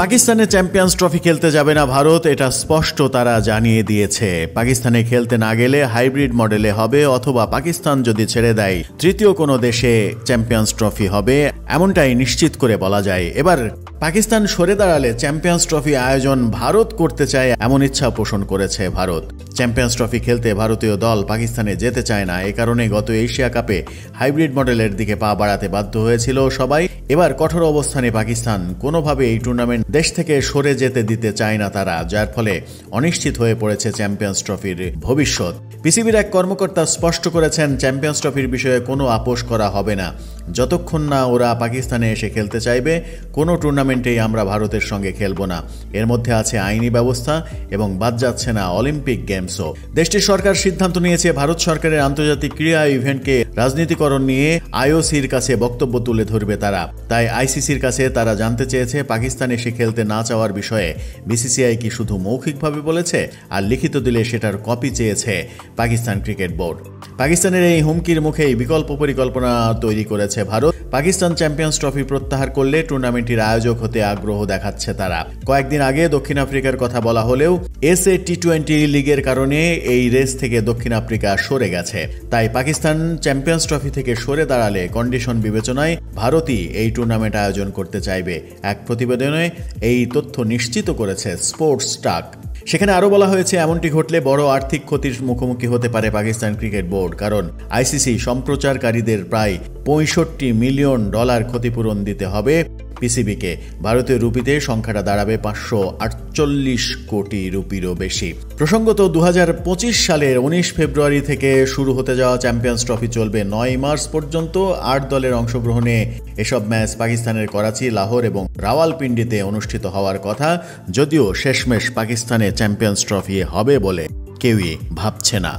পাকিস্তানে champions trophy খেলতে যাবে না ভারত, এটা স্পষ্ট তারা জানিয়ে দিয়েছে। পাকিস্তানে খেলতে না গেলে হাইব্রিড মডেলে হবে, অথবা পাকিস্তান যদি ছেড়ে দেয় তৃতীয় কোনো দেশে চ্যাম্পিয়ন্স ট্রফি হবে, এমনটাই নিশ্চিত করে বলা যায়। এবার পাকিস্তান সরে দাঁড়ালে চ্যাম্পিয়ন্স ট্রফি আয়োজন ভারত করতে চায় এমন ইচ্ছা পোষণ করেছে ভারত। চ্যাম্পিয়ন্স ট্রফি খেলতে ভারতীয় দল পাকিস্তানে যেতে চায় না, এ কারণে গত এশিয়া কাপে হাইব্রিড মডেলের দিকে পা বাড়াতে বাধ্য হয়েছিল সবাই। এবার কঠোর অবস্থানে পাকিস্তান, কোনোভাবে এই টুর্নামেন্ট দেশ থেকে সরে যেতে দিতে চায় না তারা, যার ফলে অনিশ্চিত হয়ে পড়েছে চ্যাম্পিয়ন্স ট্রফির ভবিষ্যৎ। পিসিবির এক কর্মকর্তা স্পষ্ট করেছেন, চ্যাম্পিয়ন্স ট্রফির বিষয়ে কোনো আপোষ করা হবে না। যতক্ষণ না ওরা পাকিস্তানে এসে খেলতে চাইবে, কোনো টুর্নামেন্টেই আমরা ভারতের সঙ্গে খেলব না। এর মধ্যে আছে আইনি ব্যবস্থা এবং বাদ যাচ্ছে না অলিম্পিক গেমসও। দেশটির সরকার সিদ্ধান্ত নিয়েছে ভারত সরকারের আন্তর্জাতিক ক্রীড়া ইভেন্টকে রাজনীতিকরণ নিয়ে আইওসির কাছে বক্তব্য তুলে ধরবে তারা। তাই আইসিসির কাছে তারা জানতে চেয়েছে, পাকিস্তানে এসে খেলতে না চাওয়ার বিষয়ে বিসিসিআই কি শুধু মৌখিকভাবে বলেছে, আর লিখিত দিলে সেটার কপি চেয়েছে পাকিস্তান ক্রিকেট বোর্ড। পাকিস্তানের এই হুমকির মুখেই বিকল্প পরিকল্পনা তৈরি করেছে ভারত। পাকিস্তান চ্যাম্পিয়ন্স ট্রফি প্রত্যাহার করলে টুর্নামেন্টটির আয়োজক হতে আগ্রহ দেখাচ্ছে তারা। কয়েকদিন আগে দক্ষিণ আফ্রিকার কথা বলা হলেও এসএ টি20 লিগের কারণে এই রেস থেকে দক্ষিণ আফ্রিকা সরে গেছে। তাই পাকিস্তান চ্যাম্পিয়ন্স ট্রফি থেকে সরে দাঁড়ালে কন্ডিশন বিবেচনায় ভারতই এই টুর্নামেন্ট আয়োজন করতে চাইবে। এক প্রতিবেদনে এই তথ্য নিশ্চিত করেছে স্পোর্টস টাক। সেখানে আরও বলা হয়েছে, এমনটি ঘটলে বড় আর্থিক ক্ষতির মুখোমুখি হতে পারে পাকিস্তান ক্রিকেট বোর্ড, কারণ আইসিসি সম্প্রচারকারীদের প্রায় $65 মিলিয়ন ক্ষতিপূরণ দিতে হবে পিসিবিকে। ভারতীয় রুপিতে সংখ্যাটা দাঁড়াবে 548 কোটি রুপিরও বেশি। প্রসঙ্গত 2025 সালের 19 ফেব্রুয়ারি থেকে শুরু হতে যাওয়া চ্যাম্পিয়ন্স ট্রফি চলবে 9 মার্চ পর্যন্ত। 8 দলের অংশগ্রহণে এসব ম্যাচ পাকিস্তানের করাচি, লাহোর এবং রাওয়ালপিন্ডিতে অনুষ্ঠিত হওয়ার কথা, যদিও শেষমেশ পাকিস্তানে চ্যাম্পিয়ন্স ট্রফি হবে বলে কেউই ভাবছে না।